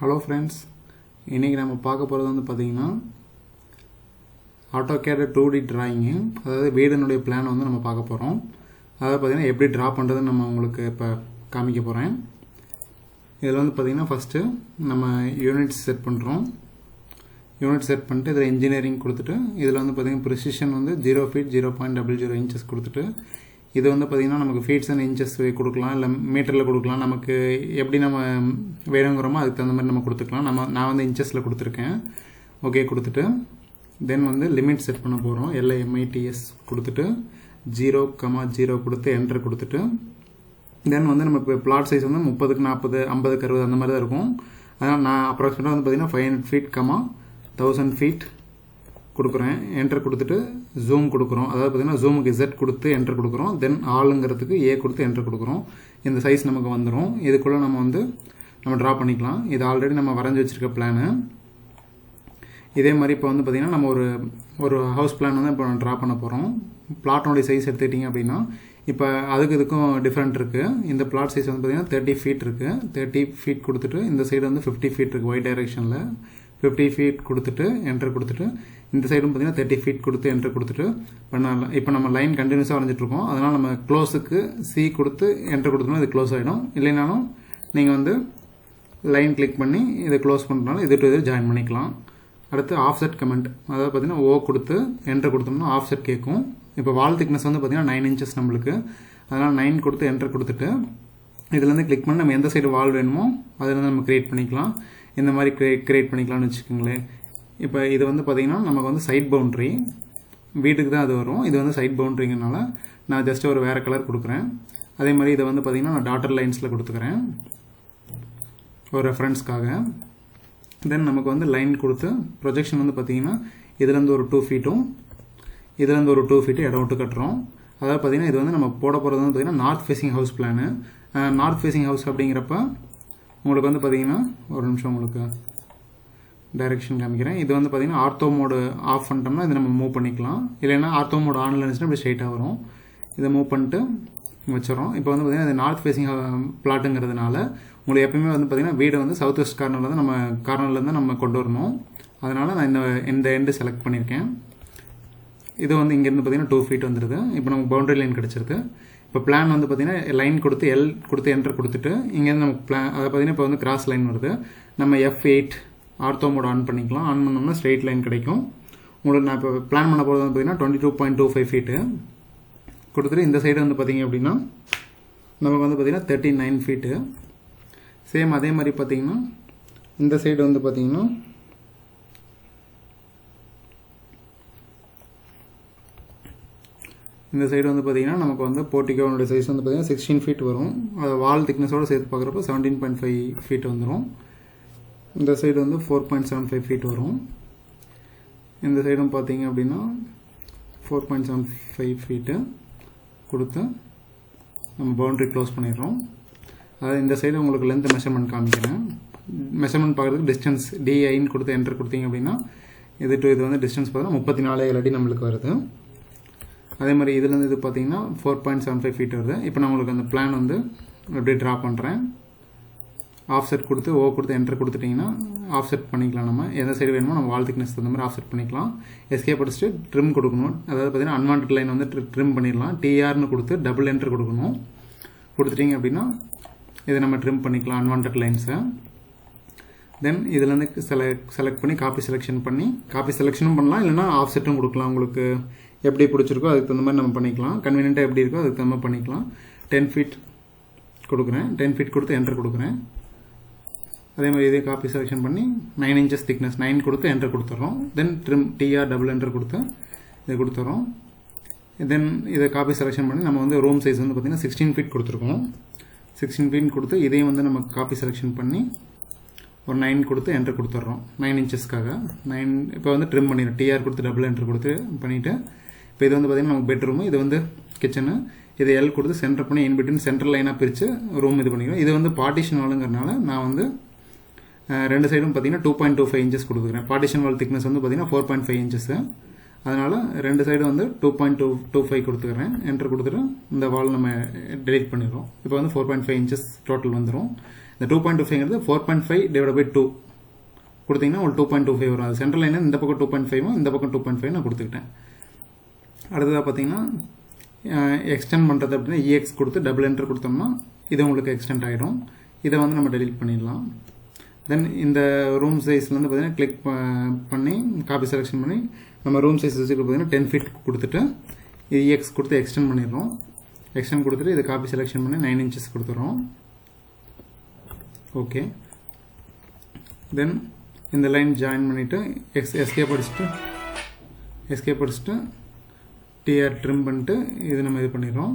Hello friends, இன்றைக்கி நம்ம பார்க்க போகிறது வந்து பார்த்திங்கன்னா ஆட்டோகேட் 2D டிராயிங்கு, அதாவது வீடினுடைய பிளான் வந்து நம்ம பார்க்க போகிறோம். அதாவது பார்த்திங்கன்னா எப்படி ட்ரா பண்ணுறதுன்னு நம்ம உங்களுக்கு இப்போ காமிக்க போகிறேன். இதில் வந்து பார்த்திங்கன்னா ஃபஸ்ட்டு நம்ம யூனிட்ஸ் செட் பண்ணுறோம். யூனிட் செட் பண்ணிட்டு இதில் இன்ஜினியரிங் கொடுத்துட்டு இதில் வந்து பார்த்திங்கன்னா ப்ரிசிஷன் வந்து 0 feet 0.00 inches கொடுத்துட்டு இது வந்து பார்த்திங்கன்னா நமக்கு ஃபீட்ஸ் அண்ட் இன்ச்சஸ் கொடுக்கலாம், இல்லை மீட்டரில் கொடுக்கலாம். நமக்கு எப்படி நம்ம வேணுங்கிறோமோ அதுக்கு தகுந்த மாதிரி நம்ம கொடுத்துக்கலாம். நான் வந்து இன்ச்சஸில் கொடுத்துருக்கேன். ஓகே கொடுத்துட்டு தென் வந்து லிமிட் செட் பண்ண போகிறோம். LIMITS கொடுத்துட்டு 0,0 கொடுத்து என்டர் கொடுத்துட்டு தென் வந்து நம்ம இப்போ பிளாட் சைஸ் வந்து 30க்கு 40 50க்கு 60 அந்த மாதிரி தான் இருக்கும். அதனால் நான் அப்ராக்சிமேட்டாக வந்து பார்த்திங்கன்னா 500 feet, 1000 feet கொடுக்குறேன். என்டர் கொடுத்துட்டு ஜூம் கொடுக்குறோம். அதாவது பார்த்திங்கன்னா ஜூமுக்கு Z கொடுத்து என்டர் கொடுக்குறோம். தென் ஆளுங்கிறதுக்கு A கொடுத்து என்டர் கொடுக்குறோம். இந்த சைஸ் நமக்கு வந்துடும். இதுக்குள்ளே நம்ம ட்ரா பண்ணிக்கலாம். இது ஆல்ரெடி நம்ம வரைஞ்சி வச்சுருக்க பிளானு. இதே மாதிரி இப்போ வந்து பார்த்திங்கன்னா நம்ம ஒரு ஹவுஸ் பிளான் வந்து இப்போ ட்ரா பண்ண போகிறோம். பிளாட்டோடைய சைஸ் எடுத்துக்கிட்டிங்க அப்படின்னா இப்போ இதுக்கும் டிஃப்ரெண்ட் இருக்குது. இந்த பிளாட் சைஸ் வந்து பார்த்திங்கன்னா 30 feet இருக்குது. 30 feet கொடுத்துட்டு இந்த சைடு வந்து 50 feet இருக்குது. ஒய் டைரெக்ஷனில் 50 feet கொடுத்துட்டு என்டர் கொடுத்துட்டு இந்த சைடும் பார்த்திங்கன்னா 30 feet கொடுத்து என்டர் கொடுத்துட்டு பண்ணலாம். இப்போ நம்ம லைன் கண்டினியூஸாக வரைஞ்சிட்ருக்கோம். அதனால் நம்ம க்ளோஸுக்கு C கொடுத்து என்டர் கொடுத்தோம்னா இது க்ளோஸ் ஆகிடும். இல்லைனாலும் நீங்கள் வந்து லைன் கிளிக் பண்ணி இதை க்ளோஸ் பண்ணுறதுனால இது டு இது ஜாயின் பண்ணிக்கலாம். அடுத்து ஆஃப்செட் கமெண்ட், அதாவது பார்த்திங்கன்னா O கொடுத்து என்டர் கொடுத்தோம்னா ஆஃப்செட் கேட்கும். இப்போ வால் திக்னஸ் வந்து பார்த்திங்கன்னா 9 inches நம்மளுக்கு. அதனால் 9 கொடுத்து என்டர் கொடுத்துட்டு இதுலேருந்து கிளிக் பண்ணி நம்ம எந்த சைடு வால் வேணுமோ அதிலேருந்து நம்ம க்ரியேட் பண்ணிக்கலாம். இந்த மாதிரி க்ரியேட் பண்ணிக்கலாம்னு வச்சுக்கோங்களேன். இப்போ இது வந்து பார்த்திங்கன்னா நமக்கு வந்து சைட் பவுண்ட்ரி, வீட்டுக்கு தான் அது வரும். இது வந்து சைட் பவுண்ட்ரிங்கிறனால நான் ஜஸ்ட் ஒரு வேறு கலர் கொடுக்குறேன். அதே மாதிரி இதை வந்து பார்த்திங்கன்னா நான் டாட்டர் லைன்ஸில் கொடுத்துக்கிறேன் ஒரு ரெஃபரன்ஸ்க்காக. தென் நமக்கு வந்து லைன் கொடுத்து ப்ரொஜெக்ஷன் வந்து பார்த்திங்கன்னா இதுலேருந்து ஒரு 2 feet இதுலேருந்து ஒரு 2 feet இடம் விட்டு கட்டுறோம். அதாவது பார்த்திங்கன்னா இது வந்து நம்ம போட போகிறது வந்து பார்த்திங்கன்னா north facing house plan. North facing house அப்படிங்கிறப்ப உங்களுக்கு வந்து பார்த்திங்கன்னா ஒரு நிமிஷம் உங்களுக்கு டைரெக்ஷன் காமிக்கிறேன். இது வந்து பார்த்திங்கன்னா ஆர்த்தோ மோடு ஆஃப் பண்ணிட்டோம்னா இதை நம்ம மூவ் பண்ணிக்கலாம். இல்லைன்னா ஆர்த்தோ மோடு ஆனில் இருந்துச்சுன்னா இப்படி ஸ்ட்ரைட்டாக வரும். இதை மூவ் பண்ணிட்டு வச்சிடறோம். இப்போ வந்து பார்த்திங்கன்னா இது நார்த் ஃபேஸிங் பிளாட்டுங்கிறதுனால உங்களுக்கு எப்பயுமே வந்து பார்த்திங்கன்னா வீடு வந்து சவுத் வெஸ்ட் கார்னர்லேருந்து நம்ம கொண்டு வரணும். அதனால் நான் இந்த எண்டு செலக்ட் பண்ணியிருக்கேன். இது வந்து இங்கேருந்து பார்த்திங்கன்னா 2 feet வந்துடுது. இப்போ நமக்கு பவுண்டரி லைன் கிடச்சிருக்கு. இப்போ பிளான் வந்து பார்த்திங்கன்னா லைன் கொடுத்து L கொடுத்து என்டர் கொடுத்துட்டு இங்கேருந்து நமக்கு பிளான் அதை பார்த்திங்கன்னா இப்போ வந்து கிராஸ் லைன் வருது. நம்ம F8 ஆர்த்தோ மோட் ஆன் பண்ணிக்கலாம். ஆன் பண்ணோம்னா ஸ்ட்ரெயிட் லைன் கிடைக்கும். உங்களுக்கு நான் இப்போ பிளான் பண்ண போகிறது வந்து பார்த்திங்கன்னா 22.25 feet கொடுத்துட்டு இந்த சைடு வந்து பார்த்திங்க அப்படின்னா நமக்கு வந்து பார்த்திங்கன்னா 39 feet. சேம் அதே மாதிரி பார்த்திங்கன்னா இந்த சைடு வந்து பார்த்திங்கன்னா இந்த சைடு வந்து பார்த்திங்கன்னா நமக்கு வந்து போர்ட்டிகோனுடைய சைஸ் வந்து பார்த்திங்கன்னா 16 feet வரும். அது வால் திக்னஸோடு சேர்த்து பார்க்குறப்ப 17.5 feet வந்துடும். இந்த சைடு வந்து 4.75 feet வரும். இந்த சைடும் பார்த்திங்க அப்படின்னா 4.75 feet கொடுத்து நம்ம பவுண்ட்ரி க்ளோஸ் பண்ணிடுறோம். அதாவது இந்த சைடு உங்களுக்கு லென்த் மெஷர்மெண்ட் காமிக்கிறேன். மெஷர்மெண்ட் பார்க்குறதுக்கு டிஸ்டன்ஸ் DIன்னு கொடுத்து என்டர் கொடுத்தீங்க அப்படின்னா இது வந்து டிஸ்டன்ஸ் பார்த்தீங்கன்னா 34 அடி நம்மளுக்கு வருது. அதே மாதிரி இதுலேருந்து இது பார்த்தீங்கன்னா 4.75 feet வருது. இப்போ நான் உங்களுக்கு அந்த பிளான் வந்து எப்படி ட்ரா பண்ணுறேன். ஆஃப்செட் கொடுத்து O கொடுத்து என்டர் கொடுத்துட்டிங்கன்னா ஆஃப்செட் பண்ணிக்கலாம். நம்ம எந்த சைடு வேணுமோ நம்ம வால் திக்னஸ் தகுந்த மாதிரி ஆஃப்செட் பண்ணிக்கலாம். எஸ்கேப் அடிச்சுட்டு ட்ரிம் கொடுக்கணும். அதாவது பார்த்தீங்கன்னா அன்வான்ட் லைன் வந்து ட்ரிம் பண்ணிடலாம். TRன்னு கொடுத்து டபுள் என்டர் கொடுக்கணும். கொடுத்துட்டிங்க அப்படின்னா இதை நம்ம ட்ரிம் பண்ணிக்கலாம் அன்வான்ட் லைன்ஸை. தென் இதுலேருந்து செலக்ட் பண்ணி காப்பி செலெக்ஷனும் பண்ணலாம். இல்லைனா ஆஃப்செட்டும் கொடுக்கலாம். உங்களுக்கு எப்படி பிடிச்சிருக்கோ அதுக்கு தகுந்த மாதிரி நம்ம பண்ணிக்கலாம். கன்வீனியண்ட்டாக எப்படி இருக்கோ அதுக்கு தகுந்த மாதிரி பண்ணிக்கலாம். 10 feet கொடுக்குறேன். 10 feet கொடுத்து என்டர் கொடுக்குறேன். அதே மாதிரி இதே காப்பி செலெக்ஷன் பண்ணி 9 inches திக்னஸ் 9 கொடுத்து என்டர் கொடுத்துட்றோம். தென் ட்ரிம் TR டபுள் என்டர் கொடுத்து இதை கொடுத்துட்றோம். தென் இதை காப்பி செலெக்ஷன் பண்ணி நம்ம வந்து ரூம் சைஸ் வந்து பார்த்திங்கன்னா 16 feet கொடுத்துருக்கோம். 16 feet கொடுத்து இதையும் வந்து நம்ம காப்பி செலெக்ஷன் பண்ணி ஒரு 9 கொடுத்து என்டர் கொடுத்துட்றோம். 9 inchesக்காக 9 இப்போ வந்து ட்ரிம் பண்ணிடுறோம். TR கொடுத்து டபுள் என்டர் கொடுத்து பண்ணிவிட்டு இப்போ இது வந்து பார்த்திங்கன்னா நமக்கு பெட்ரூமு, இது வந்து கிச்சனு, இதை L கொடுத்து சென்டர் பண்ணி இன்பிட்வீன் சென்ட்ரல் லைனாக பிரித்து ரூம் இது பண்ணிக்கிறோம். இது வந்து பார்ட்டிஷன் வாலுங்கிறனால நான் வந்து ரெண்டு சைடும் பார்த்திங்கன்னா 2.25 inches கொடுக்குறேன். பார்ட்டிஷன் வால் திக்னஸ் வந்து பார்த்திங்கன்னா 4.5 inches. அதனால் ரெண்டு சைடு வந்து 2.25 கொடுத்துக்கிறேன். என்டர் கொடுத்துட்டு இந்த வால் நம்ம டெலிட் பண்ணிடுறோம். இப்போ வந்து 4.5 inches டோட்டல் வந்துடும். இந்த 2.25ங்கிறது 4.5 டிவைட் பை 2 கொடுத்தீங்கன்னா உங்களுக்கு 2.25 வரும். அது சென்ட்ரல் லைன் இந்த பக்கம் 2.5 இந்த பக்கம் 2.5 நான் கொடுத்துக்கிட்டேன். அடுத்ததாக பார்த்தீங்கன்னா எக்ஸ்டெண்ட் பண்ணுறது அப்படின்னா EX கொடுத்து டபுள் என்டர் கொடுத்தோம்னா இது உங்களுக்கு எக்ஸ்டெண்ட் ஆகிடும். இதை வந்து நம்ம டெலிட் பண்ணிடலாம். தென் இந்த ரூம் சைஸ்லேருந்து பார்த்தீங்கன்னா கிளிக் பண்ணி காப்பி செலெக்ஷன் பண்ணி நம்ம ரூம் சைஸ் பார்த்தீங்கன்னா 10 feet கொடுத்துட்டு இது EX கொடுத்து எக்ஸ்டெண்ட் பண்ணிடுறோம். எக்ஸ்டெண்ட் கொடுத்துட்டு இது காப்பி செலெக்ஷன் பண்ணி 9 inches கொடுத்துறோம். ஓகே, தென் இந்த லைன் ஜாயின் பண்ணிவிட்டு எஸ்கேப் அடிச்சுட்டு டிஆர் ட்ரிம் பண்ணிட்டு இது நம்ம இது பண்ணிடுறோம்.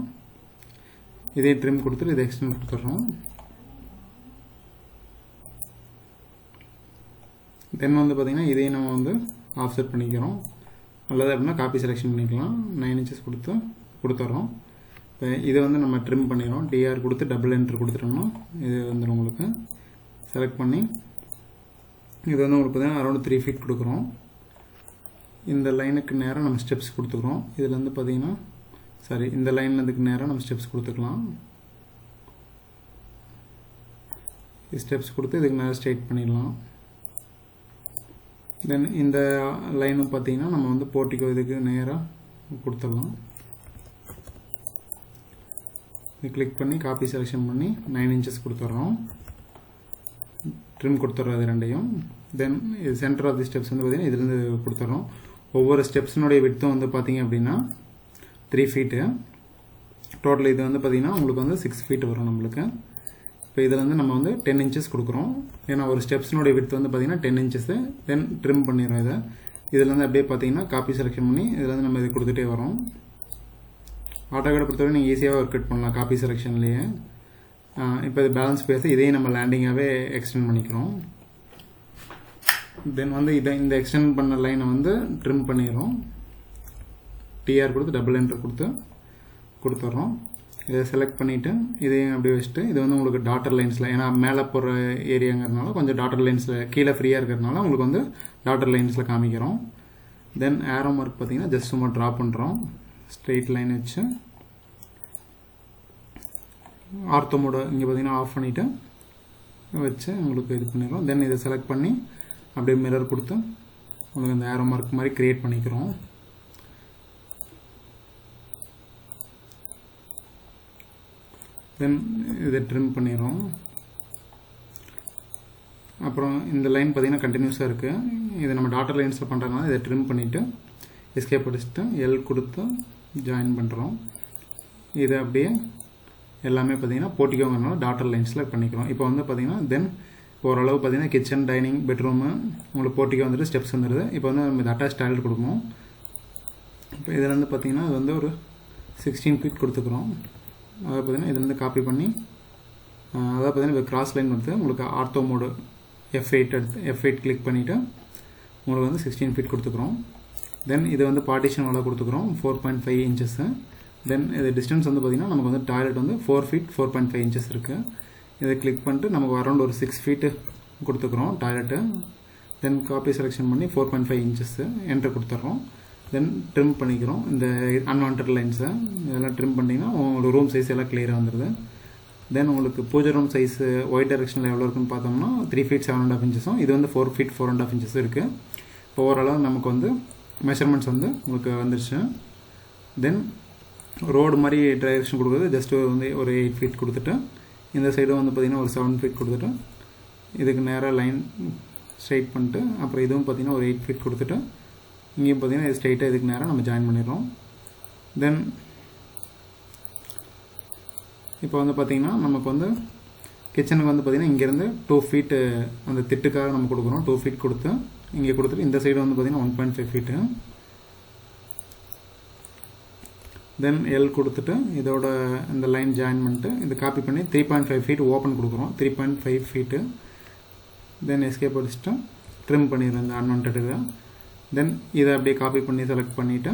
இதே ட்ரிம் கொடுத்துட்டு இது எக்ஸ்டெண்ட் கொடுத்துட்றோம். தென் வந்து பார்த்தீங்கன்னா இதையும் நம்ம வந்து ஆஃப்செட் பண்ணிக்கிறோம். அல்லது அப்படின்னா காப்பி செலெக்ஷன் பண்ணிக்கலாம். 9 inches கொடுத்துட்றோம். இப்போ இதை வந்து நம்ம ட்ரிம் பண்ணிடுறோம். டிஆர் கொடுத்து டபுள் என்ட்ரு கொடுத்துட்டோம்னா இது வந்துடும் உங்களுக்கு. செலக்ட் பண்ணி இது வந்து உங்களுக்கு பார்த்தீங்கன்னா அரௌண்ட் 3 feet கொடுக்குறோம். இந்த லைனுக்கு நேராக நம்ம ஸ்டெப்ஸ் கொடுத்துக்கிறோம். இதில் வந்து பார்த்தீங்கன்னா இந்த லைன்லேருந்துக்கு நேராக நம்ம ஸ்டெப்ஸ் கொடுத்துக்கலாம். ஸ்டெப்ஸ் கொடுத்து இதுக்கு நேராக ஸ்ட்ரைட் பண்ணிடலாம். தென் இந்த லைனும் பார்த்தீங்கன்னா நம்ம வந்து போர்ட்டிகோ இதுக்கு நேராக கொடுத்துடலாம். கிளிக் பண்ணி காப்பி செலெக்ஷன் பண்ணி 9 inches கொடுத்துட்றோம். ட்ரிம் கொடுத்துட்றோம் இது ரெண்டையும். தென் இது சென்டர் ஆஃப் தி ஸ்டெப்ஸ் வந்து பார்த்தீங்கன்னா இதுலேருந்து கொடுத்துட்றோம். ஒவ்வொரு ஸ்டெப்ஸினுடைய விட்த்தும் வந்து பார்த்தீங்க அப்படின்னா 3 feet. டோட்டல் இது வந்து பார்த்தீங்கன்னா உங்களுக்கு வந்து 6 feet வரும் நம்மளுக்கு. இப்போ இதில் வந்து நம்ம வந்து 10 inches கொடுக்குறோம். ஏன்னா ஒரு ஸ்டெப்ஸினுடைய விட்த் வந்து பார்த்தீங்கன்னா 10 inches. தென் ட்ரிம் பண்ணிடுறோம். இதில் வந்து அப்படியே பார்த்தீங்கன்னா காப்பி செலெக்ஷன் பண்ணி இதில் வந்து நம்ம இது கொடுத்துட்டே வரோம். ஆட்டோகேடை பொறுத்தவரை நீங்கள் ஈஸியாக ஒர்க் அவுட் பண்ணலாம் காப்பி செலெக்ஷன்லேயே. இப்போ இது பேலன்ஸ் பேச இதையும் நம்ம லேண்டிங்காகவே எக்ஸ்டெண்ட் பண்ணிக்கிறோம். தென் வந்து இந்த எக்ஸ்டெண்ட் பண்ண லைனை வந்து ட்ரிம் பண்ணிடுறோம். டிஆர் கொடுத்து டபுள் என்டர் கொடுத்துட்றோம். இதை செலக்ட் பண்ணிவிட்டு இதையும் அப்படியே வச்சுட்டு இது வந்து உங்களுக்கு டாட்டர் லைன்ஸில், ஏன்னா மேலே போகிற ஏரியாங்கிறதுனால கொஞ்சம் டாட்டர் லைன்ஸில் கீழே ஃப்ரீயாக இருக்கிறதுனால உங்களுக்கு வந்து டாட்டர் லைன்ஸில் காமிக்கிறோம். தென் ஏரோ மார்க் பார்த்தீங்கன்னா ஜஸ்ட் சும்மா ட்ரா பண்ணுறோம். ஸ்ட்ரெயிட் லைன் வச்சு ஆர்த்தோ மோட இங்கே பார்த்தீங்கன்னா ஆஃப் பண்ணிவிட்டு வச்சு உங்களுக்கு இது பண்ணிடுறோம். தென் இதை செலக்ட் பண்ணி அப்படியே மிரர் கொடுத்து உங்களுக்கு அந்த ஏரோ மார்க் மாதிரி கிரியேட் பண்ணிக்கிறோம். தென் இதை ட்ரிம் பண்ணிடுறோம். அப்புறம் இந்த லைன் பார்த்தீங்கன்னா கண்டினியூஸாக இருக்குது. இதை நம்ம டாட்டர் லைன்ஸில் பண்ணுறதுனால இதை ட்ரிம் பண்ணிவிட்டு எஸ்கேப் அடிச்சுட்டு எல் கொடுத்து ஜாயின் பண்ணுறோம். இதை அப்படியே எல்லாமே பார்த்தீங்கன்னா போர்ட்டிகோங்கிறதுனால டாட்டர் லைன்ஸில் பண்ணிக்கிறோம். இப்போ வந்து பார்த்தீங்கன்னா தென் இப்போ ஓரளவு பார்த்தீங்கன்னா கிச்சன், டைனிங், பெட்ரூமு உங்களுக்கு போர்ட்டிகோ வந்துட்டு ஸ்டெப்ஸ் வந்துடுது. இப்போ வந்து நம்ம இது அட்டாச் டாய்லெட் கொடுக்கணும். இப்போ இதில் வந்து பார்த்தீங்கன்னா இது வந்து ஒரு 16 feet கொடுத்துக்கிறோம். அதாவது பார்த்தீங்கன்னா இதுலேருந்து காப்பி பண்ணி அதாவது பார்த்தீங்கன்னா இப்போ கிராஸ் லைன் கொடுத்து உங்களுக்கு ஆர்த்தோ மோடு F8 கிளிக் பண்ணிவிட்டு உங்களுக்கு வந்து 16 feet கொடுத்துக்கிறோம். தென் இது வந்து பார்ட்டிஷன் வலை கொடுத்துக்கிறோம் 4.5 inches. தென் இது டிஸ்டன்ஸ் வந்து பார்த்தீங்கன்னா நமக்கு வந்து டாய்லெட் வந்து 4 feet 4.5 inches இருக்குது. இதை கிளிக் பண்ணிட்டு நமக்கு அரௌண்ட் ஒரு 6 feet கொடுத்துக்கிறோம் டாய்லெட்டு. தென் காப்பி செலெக்ஷன் பண்ணி 4.5 inches என்டர் கொடுத்துட்றோம். தென் ட்ரிம் பண்ணிக்கிறோம் இந்த அன்வான்ட் லைன்ஸை. இதெல்லாம் ட்ரிம் பண்ணிங்கன்னா உங்களுக்கு ரூம் சைஸ் எல்லாம் கிளியராக வந்துடுது. தென் உங்களுக்கு பூஜை ரூம் சைஸ் ஒயிட் டைரக்ஷனில் எவ்வளோ இருக்குன்னு பார்த்தோம்னா 3 feet 7.5 inches. இது வந்து 4 feet 4.5 inches இருக்குது. இப்போ ஓரளவு நமக்கு வந்து மெஷர்மெண்ட்ஸ் வந்து உங்களுக்கு வந்துடுச்சு. தென் ரோடு மாதிரி டைரக்ஷன் கொடுக்குறது ஜஸ்ட் வந்து ஒரு 8 feet கொடுத்துட்டு இந்த சைடும் வந்து பார்த்திங்கன்னா ஒரு 7 feet கொடுத்துட்டு இதுக்கு நேராக லைன் ஸ்ட்ரைட் பண்ணிட்டு அப்புறம் இதுவும் பார்த்திங்கன்னா ஒரு 8 feet கொடுத்துட்டு இங்கேயும் பார்த்திங்கன்னா இது ஸ்ட்ரைட்டாக இதுக்கு நேராக நம்ம ஜாயின் பண்ணிடுறோம். தென் இப்போ வந்து பார்த்திங்கன்னா நமக்கு வந்து கிச்சனுக்கு வந்து பார்த்திங்கன்னா இங்கேருந்து 2 feet அந்த திட்டுக்காக நம்ம கொடுக்குறோம். 2 feet கொடுத்து இங்கே கொடுத்துட்டு இந்த சைடு வந்து பார்த்திங்கன்னா 1.5 feet. தென் எல் கொடுத்துட்டு இதோட இந்த லைன் ஜாயின் பண்ணிட்டு இது காப்பி பண்ணி 3.5 feet ஓப்பன் கொடுக்குறோம். 3.5 feet. தென் எஸ்கேப் அடிச்சுட்டு ட்ரிம் பண்ணிடுறோம் இந்த அன்வான்ட் இதை. தென் இதை அப்படியே காப்பி பண்ணி செலக்ட் பண்ணிவிட்டு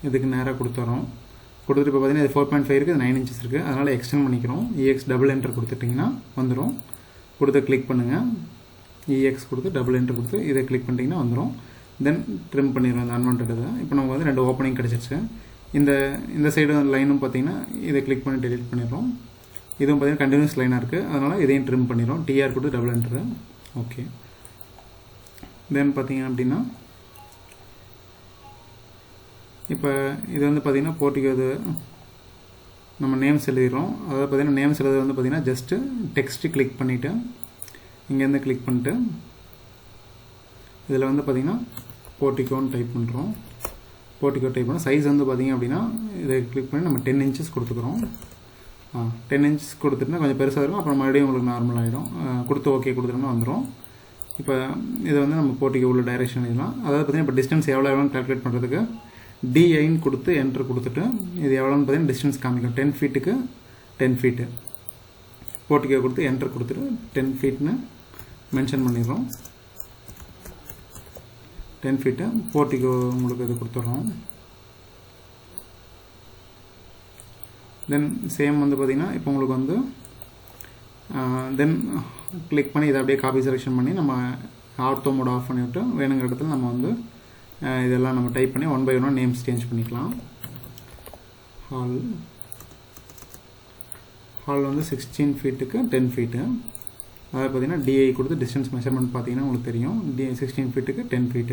இதுக்கு நேராக கொடுத்துட்றோம். கொடுத்துட்டு இப்போ பார்த்தீங்கன்னா இது 4.5 இருக்குது, இது 9 inches இருக்குது. அதனால் எக்ஸ்டெண்ட் பண்ணிக்கிறோம். EX டபுள் என்டர் கொடுத்துட்டிங்கன்னா வந்துடும். கொடுத்து கிளிக் பண்ணுங்கள். EX கொடுத்து டபுள் என்டர் கொடுத்து இதை கிளிக் பண்ணிட்டீங்கன்னா வந்துடும். தென் ட்ரிம் பண்ணிடுறோம் இந்த அன்வான்ட் இதை. இப்போ நமக்கு வந்து 2 ஓப்பனிங் கிடச்சிருச்சு. இந்த சைடு லைனும் பார்த்தீங்கன்னா இதை கிளிக் பண்ணி டெலிட் பண்ணிடுறோம். இதுவும் பார்த்தீங்கன்னா கண்டினியூஸ் லைனாக இருக்குது, அதனால் இதையும் ட்ரிம் பண்ணிடும். டிஆர் கொடுத்து டபுள் என்ட்ரு. ஓகே, தென் பார்த்தீங்க அப்படின்னா இப்போ இது வந்து பார்த்திங்கன்னா போர்ட்டிகோ இது நம்ம நேம்ஸ் எழுதிடுறோம். அதாவது பார்த்திங்கன்னா நேம்ஸ் எழுது வந்து பார்த்திங்கன்னா ஜஸ்ட்டு டெக்ஸ்ட்டு கிளிக் பண்ணிவிட்டு இங்கேருந்து கிளிக் பண்ணிட்டு இதில் வந்து பார்த்திங்கன்னா போர்ட்டிகோன்னு டைப் பண்ணுறோம். போர்ட்டிகோ டைப் பண்ண சைஸ் வந்து பார்த்திங்க அப்படின்னா இதை கிளிக் பண்ணி நம்ம 10 inches கொடுத்துக்கிறோம். 10 inches கொடுத்துட்டுனா கொஞ்சம் பெருசாக இருக்கும், அப்புறம் மறுபடியும் உங்களுக்கு நார்மல் ஆகிடும். கொடுத்து ஓகே கொடுத்துட்டோம்னா வந்துடும். இப்போ இதை வந்து நம்ம போர்ட்டிகோ உள்ள டைரெக்ஷன் எழுதலாம். அதாவது பார்த்திங்கன்னா இப்போ டிஸ்டன்ஸ் எவ்வளோன்னு கால்குலேட் பண்ணுறதுக்கு D9 கொடுத்து என்ட்ரு கொடுத்துட்டு இது எவ்வளோன்னு பார்த்தீங்கன்னா டிஸ்டன்ஸ் காமிக்கும். 10 feetக்கு 10 feet போர்ட்டிகோ கொடுத்து என்ட்ரு கொடுத்துட்டு 10 feetனு மென்ஷன் பண்ணிடுறோம். 10 feet போர்ட்டிகோ உங்களுக்கு இது கொடுத்துட்றோம். தென் சேம் வந்து பார்த்திங்கன்னா இப்போ உங்களுக்கு வந்து தென் கிளிக் பண்ணி இதை அப்படியே காப்பி செலெக்ஷன் பண்ணி நம்ம ஆர்த்தோ மோட் ஆஃப் பண்ணிவிட்டு வேணுங்கிற இடத்துல நம்ம வந்து இதெல்லாம் நம்ம டைப் பண்ணி 1 by 1 நேம்ஸ் சேஞ்ச் பண்ணிக்கலாம். ஹால் வந்து 16 feetக்கு 10 feet. அதாவது பார்த்தீங்கன்னா டிஐ கொடுத்து டிஸ்டன்ஸ் மெஷர்மெண்ட் பார்த்தீங்கன்னா உங்களுக்கு தெரியும். 16 feetக்கு 10 feet.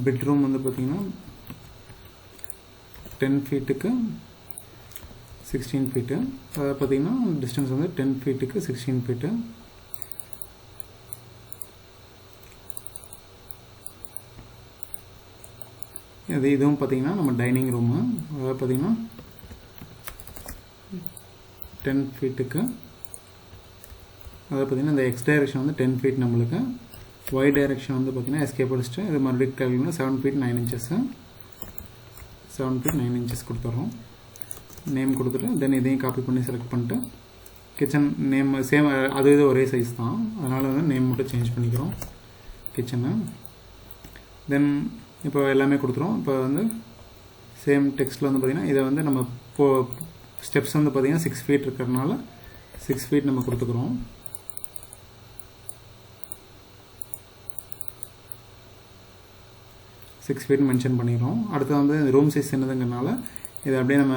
பெட்ரூம் வந்து பார்த்தீங்கன்னா 10 feetக்கு 16 feet. அதாவது பார்த்தீங்கன்னா டிஸ்டன்ஸ் வந்து 10 feetக்கு 16 feet. இதுவும் பார்த்தீங்கன்னா நம்ம டைனிங் ரூமு. அதாவது பார்த்தீங்கன்னா 10 feetக்கு அதாவது பார்த்தீங்கன்னா இந்த எக்ஸ் டைரெக்ஷன் வந்து 10 feet நம்மளுக்கு. ஒய் டைரெக்ஷன் வந்து பார்த்தீங்கன்னா எஸ்கேப் அடிச்சுட்டு இது மறுபடியும் calculate 7 feet 9 inches. 7 feet 9 inches கொடுத்துட்றோம். நேம் கொடுத்துட்டு தென் இதையும் காப்பி பண்ணி செலக்ட் பண்ணிட்டு கிச்சன் நேம் சேம் அது இது ஒரே சைஸ் தான், அதனால் வந்து நேம் மட்டும் சேஞ்ச் பண்ணிக்கிறோம் கிச்சனு. தென் இப்போ எல்லாமே கொடுத்துரும். இப்போ வந்து சேம் டெக்ஸ்ட்டில் வந்து பார்த்திங்கன்னா இதை வந்து நம்ம ஸ்டெப்ஸ் வந்து பார்த்திங்கன்னா 6 feet இருக்கிறதுனால 6 feet நம்ம கொடுத்துக்கிறோம். சிக்ஸ் ஃபீட் மென்ஷன் பண்ணிடுறோம். அடுத்து வந்து ரூம் சைஸ் என்னதுங்கிறனால இதை அப்படியே நம்ம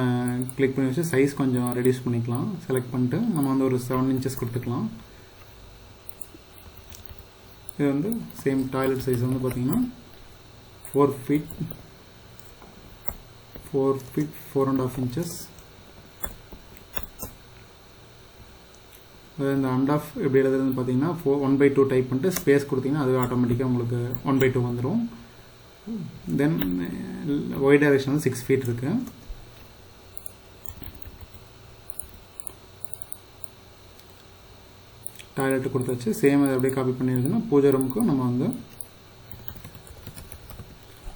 கிளிக் பண்ணி வச்சு சைஸ் கொஞ்சம் ரெடியூஸ் பண்ணிக்கலாம். செலக்ட் பண்ணிட்டு நம்ம வந்து ஒரு 7 inches கொடுத்துக்கலாம். இது வந்து சேம் டாய்லெட் சைஸ் வந்து பார்த்திங்கன்னா 4 feet 4.5 inches. இந்த அண்ட் ஆஃப் எப்படி எழுதுறதுன்னு பார்த்தீங்கன்னா 1 by 2 டைப் பண்ணிட்டு ஸ்பேஸ் கொடுத்தீங்கன்னா அது ஆட்டோமேட்டிக்காக உங்களுக்கு 1 by 2 வந்துடும். தென் ஒய் டைரெக்ஷன் வந்து 6 feet இருக்கு. டாய்லெட் கொடுத்தாச்சு. சேம் அதை அப்படியே காப்பி பண்ணி வச்சுன்னா பூஜா ரூமுக்கும் நம்ம வந்து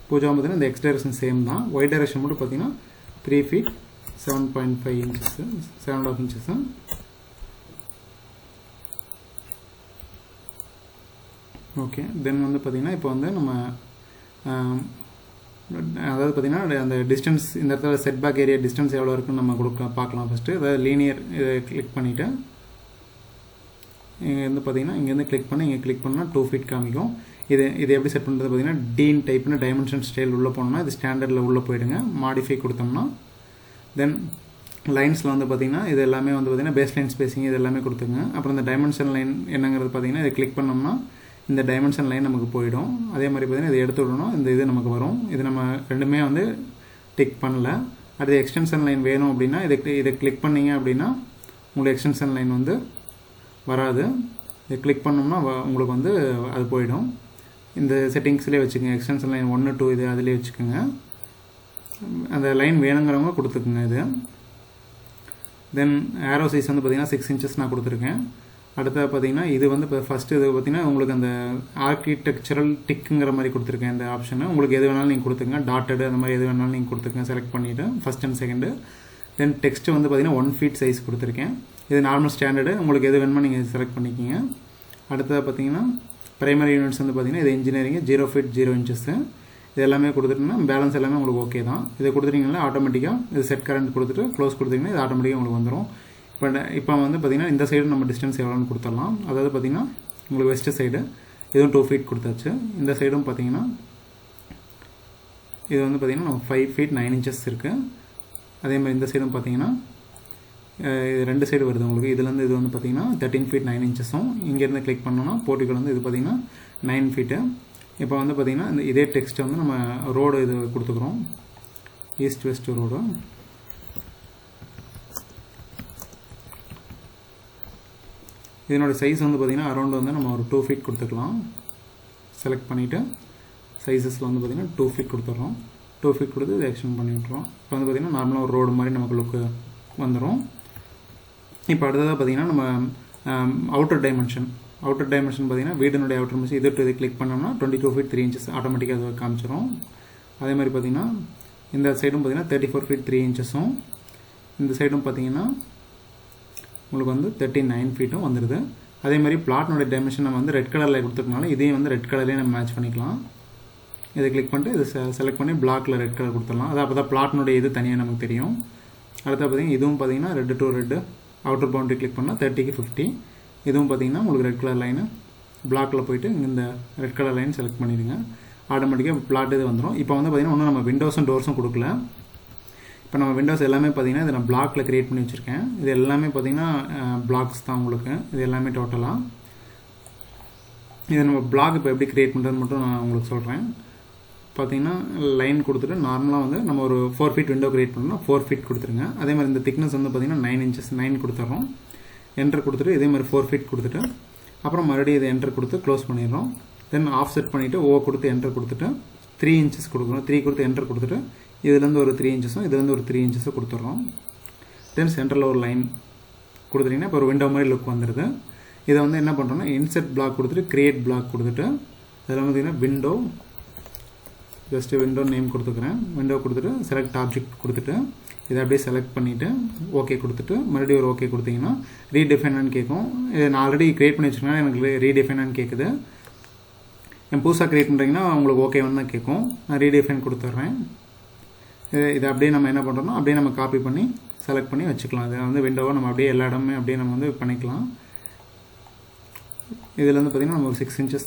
பூஜா பார்த்தீங்கன்னா இந்த எக்ஸ் டைரெக்ஷன் சேம் தான். ஒய் டைரெக்ஷன் மட்டும் பார்த்தீங்கன்னா 3 feet 7.5 inches 7.5 inches. ஓகே, தென் வந்து பார்த்திங்கன்னா இப்போ வந்து நம்ம அதாவது பார்த்திங்கன்னா அந்த டிஸ்டன்ஸ் இந்த இடத்துல செட் பேக் ஏரியா டிஸ்டன்ஸ் எவ்வளோ இருக்குன்னு நம்ம பார்க்கலாம். ஃபஸ்ட்டு அதாவது லீனியர் இதை கிளிக் பண்ணிவிட்டு இங்கே வந்து பார்த்திங்கன்னா இங்கேருந்து கிளிக் பண்ணி இங்கே கிளிக் பண்ணால் 2 feet காமிக்கும். இது எப்படி செட் பண்ணுறது பார்த்திங்கன்னா டீன் டைப்னு டைமென்ஷன் ஸ்டைல் உள்ளே போனோம்னா இது ஸ்டாண்டர்டில் உள்ளே போயிடுங்க. மாடிஃபை கொடுத்தோம்னா தென் லைன்ஸில் வந்து பார்த்திங்கன்னா இது எல்லாமே வந்து பார்த்திங்கன்னா பேஸ் லைன் ஸ்பேசிங் இது எல்லாமே கொடுத்துங்க. அப்புறம் இந்த டைமென்ஷன் லைன் என்னங்கிறது பார்த்திங்கன்னா இதை கிளிக் பண்ணோம்னா இந்த டைமென்ஷன் லைன் நமக்கு போயிடும். அதே மாதிரி பார்த்திங்கன்னா இதை எடுத்து விடணும், இந்த இது நமக்கு வரும். இது நம்ம ரெண்டுமே வந்து டிக் பண்ணல. அடுத்து எக்ஸ்டென்ஷன் லைன் வேணும் அப்படின்னா இதை கிளிக் பண்ணிங்க அப்படின்னா உங்களுக்கு எக்ஸ்டென்ஷன் லைன் வந்து வராது. இதை கிளிக் பண்ணோம்னா உங்களுக்கு வந்து அது போயிடும். இந்த செட்டிங்ஸ்லேயே வச்சுக்கோங்க. எக்ஸ்டென்ஷன் லைன் 1 2 இது அதிலே வச்சுக்கோங்க. அந்த லைன் வேணுங்கிறவங்க கொடுத்துக்குங்க இது. தென் ஏரோ சைஸ் வந்து பார்த்திங்கன்னா 6 inches நான் கொடுத்துருக்கேன். அடுத்தது பார்த்திங்கன்னா இது வந்து இப்போ ஃபஸ்ட்டு இது பார்த்திங்கன்னா உங்களுக்கு அந்த ஆர்கிடெக்சரல் டிக்குங்கிற மாதிரி கொடுத்துருக்கேன் இந்த ஆப்ஷனு. உங்களுக்கு எது வேணாலும் நீங்கள் கொடுத்துங்க. டாட்டடு அந்த மாதிரி எது வேணாலும் நீங்கள் கொடுத்துங்க. செலக்ட் பண்ணிவிட்டு first and second. Then text வந்து பார்த்திங்கன்னா 1 feet சைஸ் கொடுத்துருக்கேன். இது நார்மல் ஸ்டாண்டர்டு. உங்களுக்கு எது வேணுமோ நீங்கள் செலக்ட் பண்ணிக்கிங்க. அடுத்தது பார்த்திங்கன்னா ப்ரைமரி யூனிட்ஸ் வந்து பார்த்திங்கன்னா இது இன்ஜினியரிங் 0 feet 0 inches. இது எல்லாமே கொடுத்துட்டிங்கன்னா பேலன்ஸ் எல்லாமே உங்களுக்கு ஓகே தான். இதை கொடுத்துட்டிங்கன்னா ஆட்டோமேட்டிக்காக இது செட் கரண்ட் கொடுத்துட்டு க்ளோஸ் கொடுத்திங்கன்னா இது ஆட்டோமேட்டிக்காக உங்களுக்கு வந்துடும். இப்போ வந்து பார்த்திங்கன்னா இந்த சைடு நம்ம டிஸ்டன்ஸ் எவ்வளோன்னு கொடுத்துடலாம். அதாவது பார்த்திங்கன்னா உங்களுக்கு வெஸ்ட் சைடு இதுவும் 2 feet கொடுத்தாச்சு. இந்த சைடும் பார்த்திங்கன்னா இது வந்து பார்த்திங்கன்னா 5 feet 9 inches இருக்குது. அதே மாதிரி இந்த சைடும் பார்த்தீங்கன்னா இது 2 சைடு வருது உங்களுக்கு. இதுலேருந்து இது வந்து பார்த்தீங்கன்னா 13 feet 9 inchஸும், இங்கேருந்து கிளிக் பண்ணோன்னா போர்ட்டிகோல வந்து இது பார்த்தீங்கன்னா 9 feet. இப்போ வந்து பார்த்தீங்கன்னா இந்த இதே டெக்ஸ்ட்டை வந்து நம்ம ரோடு இது கொடுத்துக்கிறோம், ஈஸ்ட் வெஸ்ட் ரோடு. இதனோட சைஸ் வந்து பார்த்தீங்கன்னா அரௌண்ட் வந்து நம்ம ஒரு 2 feet கொடுத்துக்கலாம். செலக்ட் பண்ணிவிட்டு சைஸஸில் வந்து பார்த்தீங்கன்னா 2 feet கொடுத்துட்றோம். 2 feet கொடுத்து இதை எக்ஸ்டெண்ட் பண்ணி விட்றோம். இப்போ வந்து பார்த்தீங்கன்னா நார்மலாக ஒரு ரோடு மாதிரி நமக்கு லுக்கு வந்துடும். இப்போ அடுத்ததாக பார்த்தீங்கன்னா நம்ம அவுட்டர் டைமென்ஷன் பார்த்தீங்கன்னா வீடினுடைய அவுட்டர் டைமென்ஷன் இது கிளிக் பண்ணோம்னா 22 feet 3 inches ஆட்டோமேட்டிக்காக அதை காமிச்சிடும். அதே மாதிரி பார்த்தீங்கன்னா இந்த சைடும் பார்த்தீங்கன்னா 34 feet 3 inchஸும், இந்த சைடும் பார்த்தீங்கன்னா உங்களுக்கு வந்து 39 feetம் வந்துடுது. அதே மாதிரி பிளாட்னுடைய டைமென்ஷன் நம்ம வந்து ரெட் கலரில் கொடுத்துருக்கனால இதையும் வந்து ரெட் கலர்லேயே நம்ம மேட்ச் பண்ணிக்கலாம். இதை கிளிக் பண்ணிட்டு இதை செலக்ட் பண்ணி பிளாக்கில் ரெட் கலர் கொடுத்துடலாம். அது அப்போ தான் பிளாட்னுடைய இது தனியாக நமக்கு தெரியும். அடுத்து பார்த்தீங்கன்னா இதுவும் பார்த்தீங்கன்னா red to red outer boundary click பண்ணால் 30க்கு 50. இதுவும் பார்த்தீங்கன்னா உங்களுக்கு ரெட் கலர் லைனு பிளாக்கில் போயிட்டு இந்த ரெட் கலர் லைன் செலக்ட் பண்ணிடுங்க. ஆட்டோமேட்டிக்காக பிளாட் இது வந்துடும். இப்போ வந்து பார்த்தீங்கன்னா ஒன்றும் நம்ம விண்டோஸும் டோர்ஸும் கொடுக்கல. இப்போ நம்ம விண்டோஸ் எல்லாமே பார்த்தீங்கன்னா இதை நான் பிளாக்கில் க்ரியேட் பண்ணி வச்சுருக்கேன். இது எல்லாமே பார்த்தீங்கன்னா பிளாக்ஸ் தான் உங்களுக்கு, இது எல்லாமே டோட்டலாக. இதை நம்ம பிளாக் இப்போ எப்படி க்ரியேட் பண்ணுறது மட்டும் நான் உங்களுக்கு சொல்கிறேன். பார்த்தீங்கன்னா லைன் கொடுத்துட்டு நார்மலாக வந்து நம்ம ஒரு 4 feet விண்டோ க்ரியேட் பண்ணோம்னா 4 feet கொடுத்துருங்க. அதே மாதிரி இந்த திக்னஸ் வந்து பார்த்தீங்கன்னா 9 inches 9 கொடுத்துட்றோம். என்டர் கொடுத்துட்டு இதே மாதிரி 4 feet கொடுத்துட்டு அப்புறம் மறுபடியும் இதை என்டர் கொடுத்து க்ளோஸ் பண்ணிடுறோம். தென் ஆஃப் செட் பண்ணிவிட்டு ஓ கொடுத்து என்டர் கொடுத்துட்டு 3 inches கொடுக்குறோம். 3 கொடுத்து என்டர் கொடுத்துட்டு இதுலேருந்து ஒரு 3 inchஸும் இதுலேருந்து ஒரு 3 inchஸும் கொடுத்துட்றோம். தென் சென்டரில் ஒரு லைன் கொடுத்துட்டிங்கன்னா இப்போ ஒரு விண்டோ மாதிரி லுக் வந்துடுது. இதை வந்து என்ன பண்ணுறோம்னா இன்செர்ட் பிளாக் கொடுத்துட்டு கிரியேட் பிளாக் கொடுத்துட்டு அதில் பார்த்தீங்கன்னா விண்டோ ஜஸ்ட் விண்டோ நேம் கொடுத்துக்கிறேன். விண்டோ கொடுத்துட்டு செலக்ட் ஆப்ஜெக்ட் கொடுத்துட்டு இதை அப்படியே செலக்ட் பண்ணிவிட்டு ஓகே கொடுத்துட்டு மறுபடியும் ஒரு ஓகே கொடுத்தீங்கன்னா ரீடிஃபைனான்னு கேட்கும். இதை நான் ஆல்ரெடி க்ரியேட் பண்ணி வச்சுருக்கேன், எனக்கு ரீடிஃபைனான்னு கேட்குது. என் புதுசாக க்ரியேட் பண்ணுறீங்கன்னா உங்களுக்கு ஓகேவான்னு தான் கேட்கும். நான் ரீடிஃபைன் கொடுத்துட்றேன். இதை அப்படியே நம்ம என்ன பண்ணுறோம்னா அப்படியே நம்ம காப்பி பண்ணி செலக்ட் பண்ணி வச்சுக்கலாம். இதை வந்து விண்டோவை நம்ம அப்படியே எல்லா இடமே அப்படியே நம்ம வந்து பண்ணிக்கலாம். இதில் வந்து பார்த்திங்கன்னா நம்ம ஒரு 6 inches,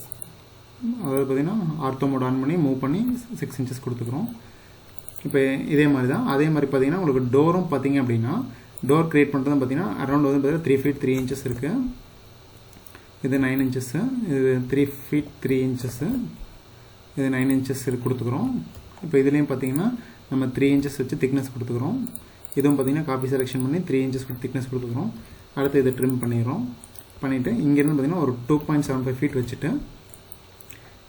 அதாவது பார்த்திங்கன்னா ஆர்த்தோ மோட் ஆன் பண்ணி மூவ் பண்ணி 6 inches கொடுத்துக்கிறோம். இப்போ இதே மாதிரி தான். அதே மாதிரி பார்த்திங்கன்னா உங்களுக்கு டோரும் பார்த்திங்க அப்படின்னா டோர் க்ரியேட் பண்ணுறது பார்த்திங்கன்னா அரௌண்ட் வந்து பார்த்திங்கன்னா 3 feet 3 inches இருக்குது. இது 9 inches, இது 3 feet 3 inches, இது 9 inches கொடுத்துக்கிறோம். இப்போ இதுலேயும் பார்த்திங்கன்னா நம்ம 3 inches வச்சு திக்னஸ் கொடுத்துக்கிறோம். இதுவும் பார்த்திங்கன்னா காப்பி செலெக்ஷன் பண்ணி 3 inches திக்னஸ் கொடுத்துக்கிறோம். அடுத்து இதை ட்ரிம் பண்ணிடுறோம். பண்ணிவிட்டு இங்கேருந்து பார்த்திங்கன்னா ஒரு 2.75 feet வச்சுட்டு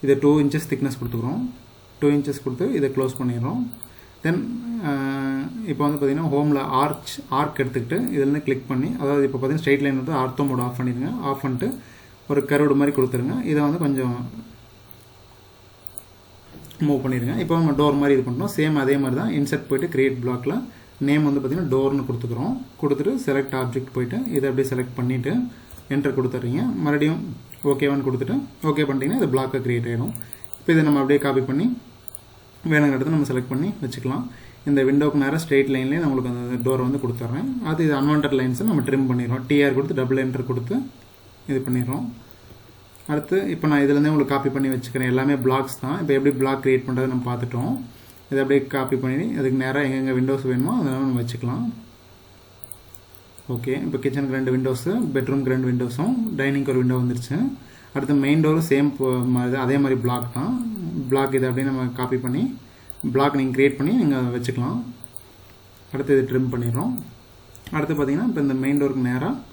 இதை 2 inches திக்னஸ் கொடுத்துக்கிறோம். 2 inches கொடுத்து இதை க்ளோஸ் பண்ணிடுறோம். தென் இப்போ வந்து பார்த்திங்கன்னா ஹோமில் ஆர்க் எடுத்துக்கிட்டு இதுலேருந்து கிளிக் பண்ணி, அதாவது இப்போ பார்த்திங்கன்னா ஸ்ட்ரெயிட் லைன் வந்து ஆர்த்தோ மோட் ஆஃப் பண்ணிடுங்க. ஆஃப் பண்ணிட்டு ஒரு கர்வ்டு மாதிரி கொடுத்துருங்க. இதை வந்து கொஞ்சம் மூவ் பண்ணிடுங்க. இப்போ நம்ம டோர் மாதிரி இது பண்ணுறோம். சேம் அதே மாதிரி தான் இன்செர்ட் போய்ட்டு கிரியேட் பிளாக்ல நேம் வந்து பார்த்திங்கன்னா டோர்னு கொடுத்துக்கிறோம். கொடுத்துட்டு செலக்ட் ஆப்ஜெக்ட் போய்ட்டு இதை அப்படியே செலக்ட் பண்ணிவிட்டு என்டர் கொடுத்துட்றீங்க. மறுபடியும் ஓகேவான்னு கொடுத்துட்டு ஓகே பண்ணிட்டீங்கன்னா இது பிளாக்கை க்ரியேட் ஆகிடும். இப்போ இதை நம்ம அப்படியே காப்பி பண்ணி வேணுங்கிற இடத்துல நம்ம செலக்ட் பண்ணி வச்சுக்கலாம். இந்த விண்டோக்கு நேரம் ஸ்ட்ரெயிட் லைன்லேயே நம்மளுக்கு அந்த டோரை வந்து கொடுத்துட்றேன். அது இது அன்வான்ட் லைன்ஸை நம்ம ட்ரிம் பண்ணிடுறோம். டிஆர் கொடுத்து டபுள் என்டர் கொடுத்து இது பண்ணிடுறோம். அடுத்து இப்போ நான் இதுலேருந்தே உங்களுக்கு காப்பி பண்ணி வச்சுக்கிறேன். எல்லாமே பிளாக்ஸ் தான். இப்போ எப்படி பிளாக் க்ரியேட் பண்ணுறது நம்ம பார்த்துட்டோம். இதை அப்படியே காப்பி பண்ணி அதுக்கு நேராக எங்கெங்கே விண்டோஸ் வேணுமோ அதெல்லாம் நம்ம வச்சுக்கலாம். ஓகே, இப்போ கிச்சனுக்கு 2 விண்டோஸு, பெட்ரூம்க்கு 2 விண்டோஸும், டைனிங்க்கு ஒரு விண்டோ வந்துருச்சு. அடுத்து மெயின் டோரும் சேம் அதே மாதிரி பிளாக் தான். பிளாக் இதை அப்படியே நம்ம காப்பி பண்ணி பிளாக் நீங்கள் க்ரியேட் பண்ணி நீங்கள் வச்சுக்கலாம். அடுத்து இது ட்ரிம் பண்ணிடுறோம். அடுத்து பார்த்தீங்கன்னா இப்போ இந்த மெயின் டோருக்கு நேராக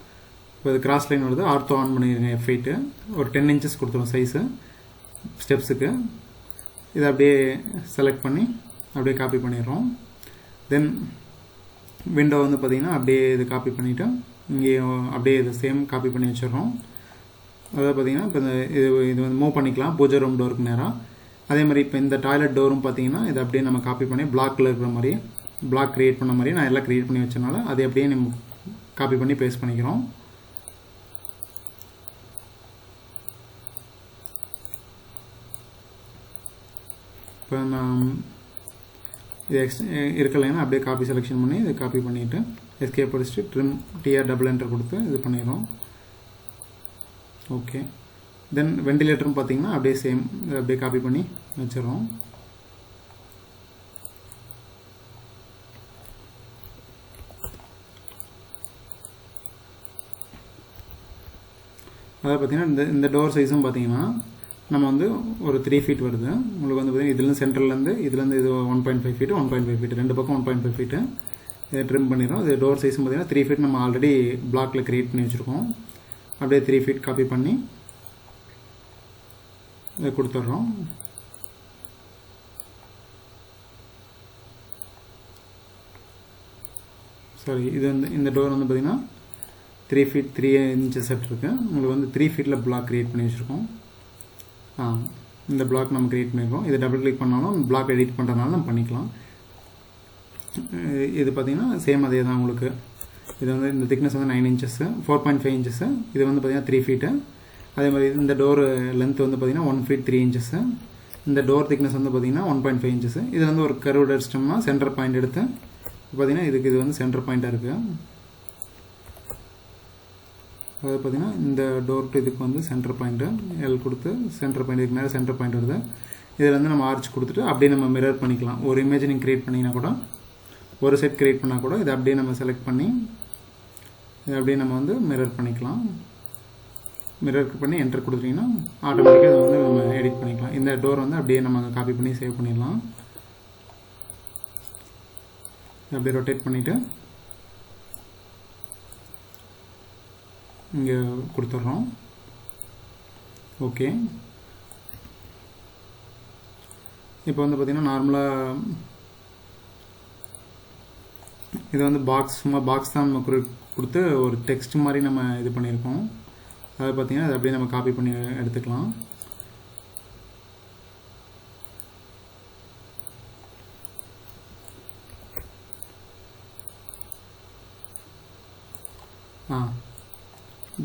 இப்போ இது கிராஸ் லைன் வருது. ஆர்த்தோ ஆன் பண்ணிடுங்க. F8 ஒரு 10 inches கொடுத்துரும் சைஸு ஸ்டெப்ஸுக்கு. இதை அப்படியே செலக்ட் பண்ணி அப்படியே காப்பி பண்ணிடுறோம். தென் விண்டோ வந்து பார்த்திங்கன்னா அப்படியே இது காப்பி பண்ணிவிட்டு இங்கேயும் அப்படியே இது சேம் காப்பி பண்ணி வச்சிடுறோம். அதாவது பார்த்திங்கன்னா இப்போ இது வந்து மூவ் பண்ணிக்கலாம் பூஜை ரூம் டோருக்கு நேராக. அதே மாதிரி இப்போ இந்த டாய்லெட் டோரும் பார்த்திங்கன்னா இதை அப்படியே நம்ம காப்பி பண்ணி பிளாக்கில் இருக்கிற மாதிரி பிளாக் க்ரியேட் பண்ண மாதிரி நான் எல்லாம் க்ரியேட் பண்ணி வச்சனால அதை அப்படியே நம்ம காப்பி பண்ணி பேஸ்ட் பண்ணிக்கிறோம். இப்போ நான் இது இருக்கலைன்னா அப்படியே காப்பி செலெக்ஷன் பண்ணி இதை காப்பி பண்ணிவிட்டு எஸ்கேப் அடிச்சுட்டு ட்ரிம் டிஆர் டபுள் என்டர் கொடுத்து இது பண்ணிடுறோம். ஓகே, தென் வெண்டிலேட்டரும் பார்த்தீங்கன்னா அப்படியே சேம் இதை அப்படியே காப்பி பண்ணி வச்சிடறோம். அதாவது பார்த்தீங்கன்னா இந்த டோர் சைஸும் பார்த்தீங்கன்னா நம்ம வந்து ஒரு 3 ஃபீட் வருது உங்களுக்கு வந்து பார்த்தீங்கன்னா இதுலேருந்து சென்டர்லேருந்து இதுலேருந்து இது 1.5 ஃபீட் 1.5 ஃபீட் ரெண்டு பக்கம் 1.5 ஃபீட்டு இதை ட்ரிம் பண்ணிடுறோம். இது டோர் சைஸும் பார்த்தீங்கன்னா 3 ஃபீட் நம்ம ஆல்ரெடி பிளாக்ல கிரியேட் பண்ணி வச்சுருக்கோம். அப்படியே 3 ஃபீட் காப்பி பண்ணி இதை கொடுத்துட்றோம். சாரி, இது வந்து இந்த டோர் வந்து பார்த்தீங்கன்னா 3 ஃபீட் 3 இன்ச்சஸ் செட் இருக்குது. உங்களுக்கு வந்து 3 ஃபீட்டில் பிளாக் கிரியேட் பண்ணி வச்சுருக்கோம். இந்த பிளாக் நம்ம கிரியேட் பண்ணியிருக்கோம். இதை டபுள் கிளிக் பண்ணாலும் பிளாக் எடிட் பண்ணுறதுனால நம்ம பண்ணிக்கலாம். இது பார்த்தீங்கன்னா சேம் அதே தான் உங்களுக்கு. இது வந்து இந்த திக்னஸ் வந்து 9 இன்ச்சஸ் 4.5 இன்ச்சஸ். இது வந்து பார்த்தீங்கன்னா 3 ஃபீட்டு. அதே மாதிரி இந்த டோர் லென்த் வந்து பார்த்தீங்கன்னா 1 ஃபீட் 3 இன்ச்சஸ். இந்த டோர் திக்னஸ் வந்து பார்த்தீங்கன்னா 1.5 இன்ச்சஸ். இது வந்து ஒரு கர்வ்டு அடிச்சிட்டோம்னா சென்டர் பாயிண்ட் எடுத்து பார்த்தீங்கன்னா இதுக்கு இது வந்து சென்டர் பாயிண்டாக இருக்குது. அதாவது பார்த்தீங்கன்னா இந்த டோர் டு இதுக்கு வந்து சென்டர் பாயிண்ட்டு எல் கொடுத்து சென்டர் பாயிண்ட் இதுக்கு மேலே சென்டர் பாயிண்ட் வருது. இதில் வந்து நம்ம ஆர்ச் கொடுத்துட்டு அப்படியே நம்ம மிரர் பண்ணிக்கலாம். ஒரு இமேஜ் நீங்கள் கிரியேட் பண்ணிங்கன்னா கூட ஒரு செட் கிரியேட் பண்ணால் கூட இதை அப்படியே நம்ம செலக்ட் பண்ணி இதை அப்படியே நம்ம வந்து மிரர் பண்ணிக்கலாம். மிரர் பண்ணி என்டர் கொடுத்தீங்கன்னா ஆட்டோமேட்டிக்காக அதை வந்து நம்ம எடிட் பண்ணிக்கலாம். இந்த டோர் வந்து அப்படியே நம்ம காப்பி பண்ணி சேவ் பண்ணிடலாம். அப்படியே ரொட்டேட் பண்ணிவிட்டு இங்கே கொடுத்துட்றோம். ஓகே, இப்போ வந்து பார்த்திங்கன்னா நார்மலாக இது வந்து சும்மா பாக்ஸ் தான் நம்ம கொடுத்து ஒரு டெக்ஸ்ட் மாதிரி நம்ம இது பண்ணியிருக்கோம். அதை பார்த்திங்கன்னா அதை அப்படியே நம்ம காப்பி பண்ணி எடுத்துக்கலாம்.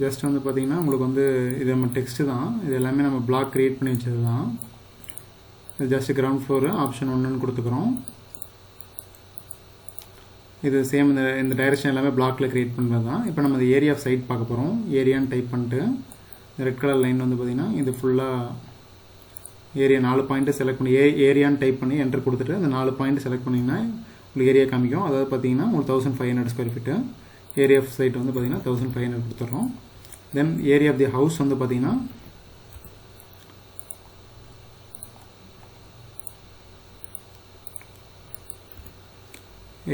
ஜஸ்ட் வந்து பார்த்தீங்கன்னா உங்களுக்கு வந்து இது நம்ம டெக்ஸ்ட்டு தான். இது எல்லாமே நம்ம பிளாக் கிரியேட் பண்ணி வச்சது தான். இது ஜஸ்ட் கிரவுண்ட் ஃப்ளோரு ஆப்ஷன் 1ன்னு கொடுத்துக்கிறோம். இது சேம் இந்த டைரெக்ஷன் எல்லாமே பிளாக்ல கிரியேட் பண்ணுறது தான். இப்போ நம்ம இந்த ஏரியா ஆஃப் சைட் பார்க்க போகிறோம். ஏரியான்னு டைப் பண்ணிட்டு ரெட் கலர் லைன் வந்து பார்த்தீங்கன்னா இது ஃபுல்லாக ஏரியா 4 பாயிண்ட்டு செலக்ட் பண்ணி ஏரியான்னு டைப் பண்ணி என்டர் கொடுத்துட்டு அந்த 4 பாயிண்ட் செலக்ட் பண்ணிங்கன்னா உங்களுக்கு ஏரியா காமிக்கும். அதாவது பார்த்தீங்கன்னா உங்களுக்கு 1500 square feet. Area of site வந்து பார்த்தீங்கன்னா 1500 கொடுத்துட்றோம். Then area of the house வந்து பார்த்தீங்கன்னா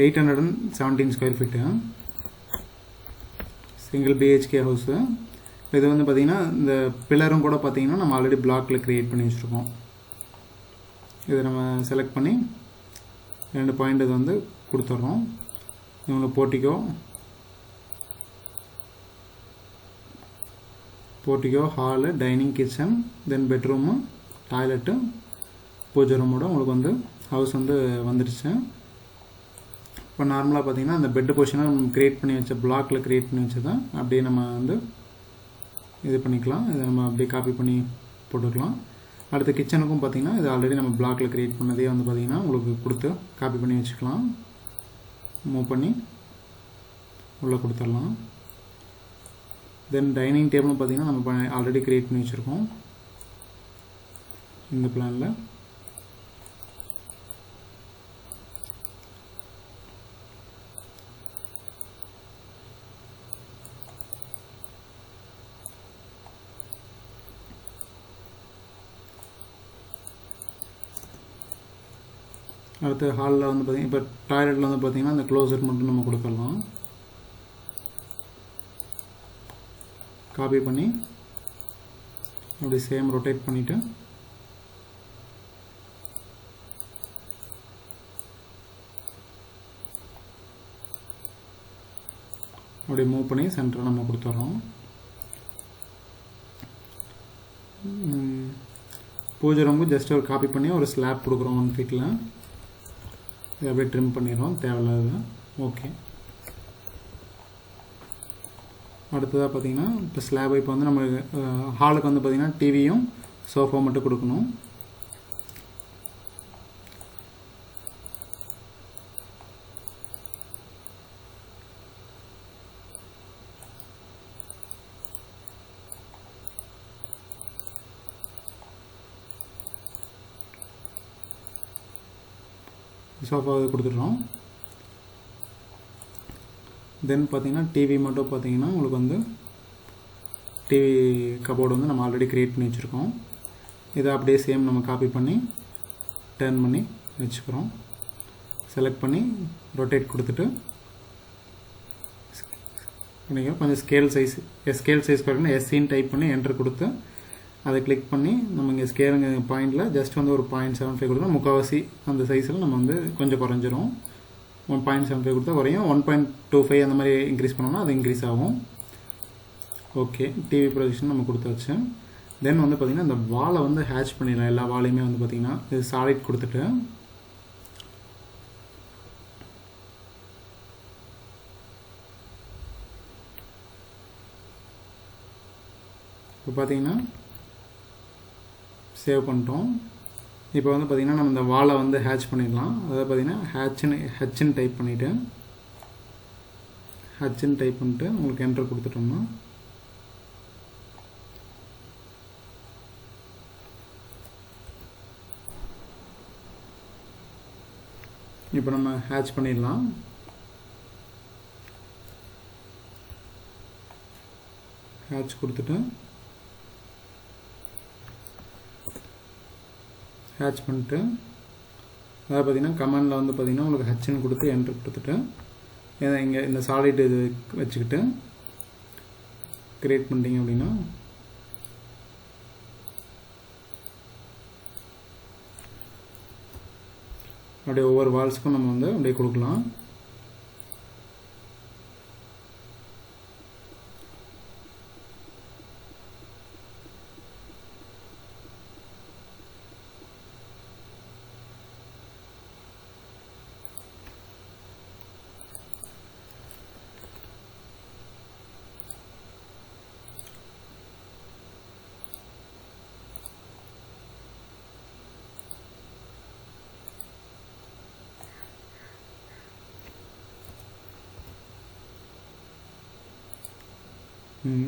817 square feet single BHK house. இது வந்து பார்த்தீங்கன்னா இந்த பில்லரும் கூட பார்த்தீங்கன்னா நம்ம ஆல்ரெடி பிளாக்ல கிரியேட் பண்ணி வச்சுருக்கோம். இதை நம்ம செலக்ட் பண்ணி 2 பாயிண்ட் இது வந்து கொடுத்துட்றோம். இவங்க போர்ட்டிகோ ஹாலு டைனிங் கிச்சன் தென் பெட்ரூமு டாய்லெட்டு பூஜை ரூமோட உங்களுக்கு வந்து ஹவுஸ் வந்து வந்துடுச்சு. இப்போ நார்மலாக பார்த்தீங்கன்னா அந்த பெட்டு பொசிஷனை நம்ம கிரியேட் பண்ணி வச்ச பிளாக்ல கிரியேட் பண்ணி வச்சதான் அப்படியே நம்ம வந்து இது பண்ணிக்கலாம். இதை நம்ம அப்படியே காப்பி பண்ணி போட்டுக்கலாம். அடுத்த கிச்சனுக்கும் பார்த்தீங்கன்னா இது ஆல்ரெடி நம்ம பிளாக்ல கிரியேட் பண்ணதே வந்து பார்த்தீங்கன்னா உங்களுக்கு கொடுத்து காப்பி பண்ணி வச்சுக்கலாம். மூவ் பண்ணி உள்ளே கொடுத்துடலாம். தென் டைனிங் டேபிளும் பார்த்தீங்கன்னா நம்ம ஆல்ரெடி கிரியேட் பண்ணி வச்சுருக்கோம் இந்த பிளானில். அடுத்து ஹாலில் வந்து பார்த்தீங்கன்னா இப்போ டாய்லெட்டில் வந்து பார்த்தீங்கன்னா அந்த க்ளோசர் மட்டும் நம்ம கொடுத்துடலாம். காப்பி பண்ணி அப்படி சேம் ரொட்டேட் பண்ணிவிட்டு அப்படியே மூவ் பண்ணி சென்டர் நம்ம கொடுத்துட்றோம். பூஜை ரூமுக்கு ஜஸ்ட் ஒரு காப்பி பண்ணி ஒரு ஸ்லாப் கொடுக்குறோம் 1 ஃபீட்டில். இதை அப்படியே ட்ரிம் பண்ணிடுறோம் தேவையில்லாத. ஓகே, அடுத்ததாக பார்த்தீங்கன்னா இப்போ ஸ்லாப் இப்போ வந்து நம்ம ஹாலுக்கு வந்து பார்த்தீங்கன்னா டிவியும் சோஃபா மட்டும் கொடுக்கணும். சோஃபா கொடுத்துட்றோம். தென் பார்த்தீங்கன்னா டிவி மட்டும் பார்த்தீங்கன்னா உங்களுக்கு வந்து டிவி கபோர்டு வந்து நம்ம ஆல்ரெடி க்ரியேட் பண்ணி வச்சுருக்கோம். இதை அப்படியே சேம் நம்ம காப்பி பண்ணி டர்ன் பண்ணி வச்சுக்கிறோம். செலக்ட் பண்ணி ரொட்டேட் கொடுத்துட்டு கொஞ்சம் ஸ்கேல் சைஸ் பார்த்தீங்கன்னா எஸ்சின்னு டைப் பண்ணி என்டர் கொடுத்து அதை கிளிக் பண்ணி நம்ம இங்கே ஸ்கேலுங்க பாயிண்டில் ஜஸ்ட் வந்து ஒரு 0.75 கொடுத்தா முக்கால்வாசி அந்த சைஸில் நம்ம வந்து கொஞ்சம் குறைஞ்சிரும். 1.75 கொடுத்தா குறையும். 1.25 அந்த மாதிரி இன்க்ரீஸ் பண்ணோம்னா அது இன்க்ரீஸ் ஆகும். ஓகே, டிவி ப்ரொஜெக்ஷன் நம்ம கொடுத்தாச்சு. தென் வந்து பார்த்திங்கன்னா இந்த வாலை வந்து ஹேட்ச் பண்ணிடலாம். எல்லா வாலையுமே வந்து பார்த்திங்கன்னா இது சாலிட் கொடுத்துட்டு இப்போ பார்த்திங்கன்னா சேவ் பண்ணிட்டோம். இப்போ வந்து பார்த்திங்கன்னா நம்ம இந்த வாலை வந்து ஹேட்ச் பண்ணிடலாம். அதாவது பார்த்திங்கன்னா ஹெச்ன்னு டைப் பண்ணிவிட்டு உங்களுக்கு என்டர் கொடுத்துட்டோம்னா இப்போ நம்ம ஹேட்ச் பண்ணிடலாம். ஹேட்ச் கொடுத்துட்டு ஹேட்ச் பண்ணிட்டு அதாவது பார்த்திங்கன்னா கமெண்டில் வந்து பார்த்திங்கன்னா உங்களுக்கு ஹெச்ன்னு கொடுத்து என்ட்ரு கொடுத்துட்டு இங்கே இந்த சாலிட் இது வச்சுக்கிட்டு கிரியேட் பண்ணிட்டீங்க அப்படின்னா அப்படியே ஒவ்வொரு வால்ஸ்க்கும் நம்ம வந்து அப்படியே கொடுக்கலாம்.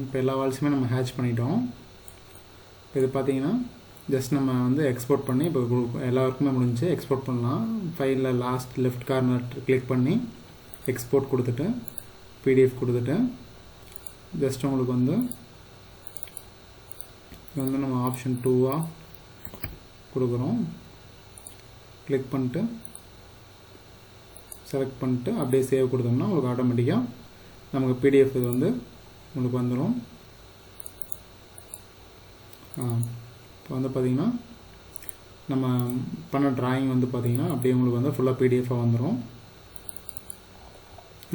இப்போ எல்லா வால்ஸுமே நம்ம ஹேட்ச் பண்ணிட்டோம். இப்போ இது பார்த்தீங்கன்னா ஜஸ்ட் நம்ம வந்து எக்ஸ்போர்ட் பண்ணி இப்போ எல்லா ஒர்க்குமே முடிஞ்சு எக்ஸ்போர்ட் பண்ணலாம். ஃபைலில் லாஸ்ட் லெஃப்ட் கார்னர் கிளிக் பண்ணி எக்ஸ்போர்ட் கொடுத்துட்டு பிடிஎஃப் கொடுத்துட்டு ஜஸ்ட் உங்களுக்கு வந்து நம்ம ஆப்ஷன் 2 கொடுக்குறோம். கிளிக் பண்ணிட்டு செலக்ட் பண்ணிட்டு அப்படியே சேவ் கொடுத்தோம்னா உங்களுக்கு ஆட்டோமேட்டிக்காக நமக்கு பிடிஎஃப் இது வந்து உங்களுக்கு வந்துடும். இப்போ வந்து பார்த்திங்கன்னா நம்ம பண்ண ட்ராயிங் வந்து பார்த்திங்கன்னா அப்படியே உங்களுக்கு வந்து ஃபுல்லாக பிடிஎஃபாக வந்துடும்.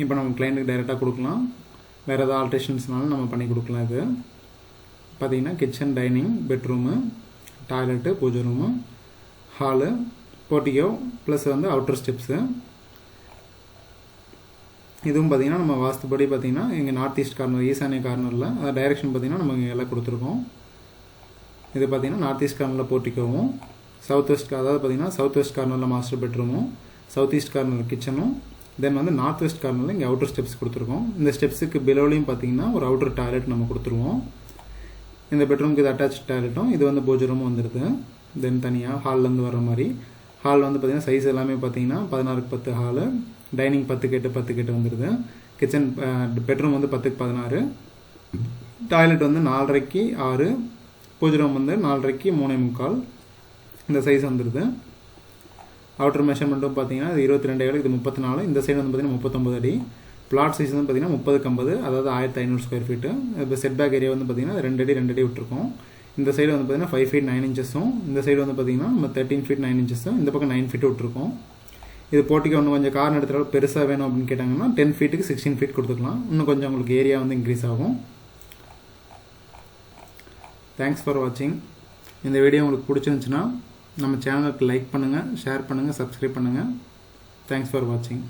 இப்போ நம்ம கிளைண்ட்டுக்கு டைரெக்டாக கொடுக்கலாம். வேறு ஏதாவது ஆல்ட்ரேஷன்ஸ்னாலும் நம்ம பண்ணி கொடுக்கலாம். இது பார்த்திங்கன்னா கிச்சன், டைனிங், பெட்ரூமு, டாய்லெட்டு, பூஜை ரூமு, ஹாலு, போர்ட்டிகோ ப்ளஸ் வந்து அவுட்டர் ஸ்டெப்ஸு. இதுவும் பார்த்திங்கன்னா நம்ம வாஸ்துபடி பார்த்திங்கன்னா இங்கே நார்த் ஈஸ்ட் கார்னர் ஈசானிய கார்னரில் அது டைரெக்ஷன் பார்த்திங்கன்னா நம்ம இங்கே எல்லாம் கொடுத்துருக்கோம். இது பார்த்திங்கன்னா நார்த் ஈஸ்ட் கார்னரில் போர்ட்டிகோவும், சவுத் வெஸ்ட் அதாவது பார்த்திங்கன்னா சவுத் வெஸ்ட் கார்னரில் மாஸ்டர் பெட்ரூமும், சவுத் ஈஸ்ட் கார்னர் கிச்சனும், தென் வந்து நார்த் வெஸ்ட் கார்னரில் இங்கே அவுட்டர் ஸ்டெப்ஸ் கொடுத்துருக்கோம். இந்த ஸ்டெப்ஸுக்கு பிலோலையும் பார்த்திங்கன்னா ஒரு அவுட்டர் டாய்லெட் நம்ம கொடுத்துருவோம். இந்த பெட்ரூமுக்கு இது அட்டாச் டாய்லெட்டும் இது வந்து பூஜை ரூமும் வந்துடுது. தென் தனியாக ஹால்லேருந்து வர மாதிரி ஹால் வந்து பார்த்திங்கன்னா சைஸ் எல்லாமே பார்த்திங்கன்னா 16க்கு 10 ஹாலு, டைனிங் 10x8 வந்துடுது. கிச்சன் பெட்ரூம் வந்து 10x16, டாய்லெட் வந்து 4.5க்கு 6, பூஜை ரூம் வந்து 4.5க்கு 3.25 இந்த சைஸ் வந்துடுது. அவுட்டர் மெஷர்மெண்ட்டும் பார்த்தீங்கன்னா இது 22 அடி, இது 34, இந்த சைடு வந்து பார்த்தீங்கன்னா 39 அடி. பிளாட் சைஸ் வந்து பார்த்தீங்கன்னா 30x50, அதாவது 1500 ஸ்கொயர் ஃபீட்டு. இப்போ செட் பேக் ஏரியா வந்து பார்த்தீங்கன்னா 2 அடி விட்டுருக்கோம். இந்த சைடு வந்து பார்த்தீங்கன்னா 5 feet 9 inchஸும், இந்த சைடு வந்து பார்த்தீங்கன்னா நம்ம 13 feet 9 inchஸும், இந்த பக்கம் 9 feet விட்டுருக்கோம். இது போட்டிக்கு இன்னும் கொஞ்சம் கார்னர் எடுத்துகிற பெருசாக வேணும் அப்படின்னு கேட்டாங்கன்னா 10 feetக்கு 16 feet கொடுத்துக்கலாம். இன்னும் கொஞ்சம் உங்களுக்கு ஏரியா வந்து இன்க்ரீஸ் ஆகும். தேங்க்ஸ் ஃபார் வாட்சிங். இந்த வீடியோ உங்களுக்கு பிடிச்சிருந்துச்சுன்னா நம்ம சேனலுக்கு லைக் பண்ணுங்கள், ஷேர் பண்ணுங்கள், சப்ஸ்கிரைப் பண்ணுங்கள். தேங்க்ஸ் ஃபார் வாட்சிங்.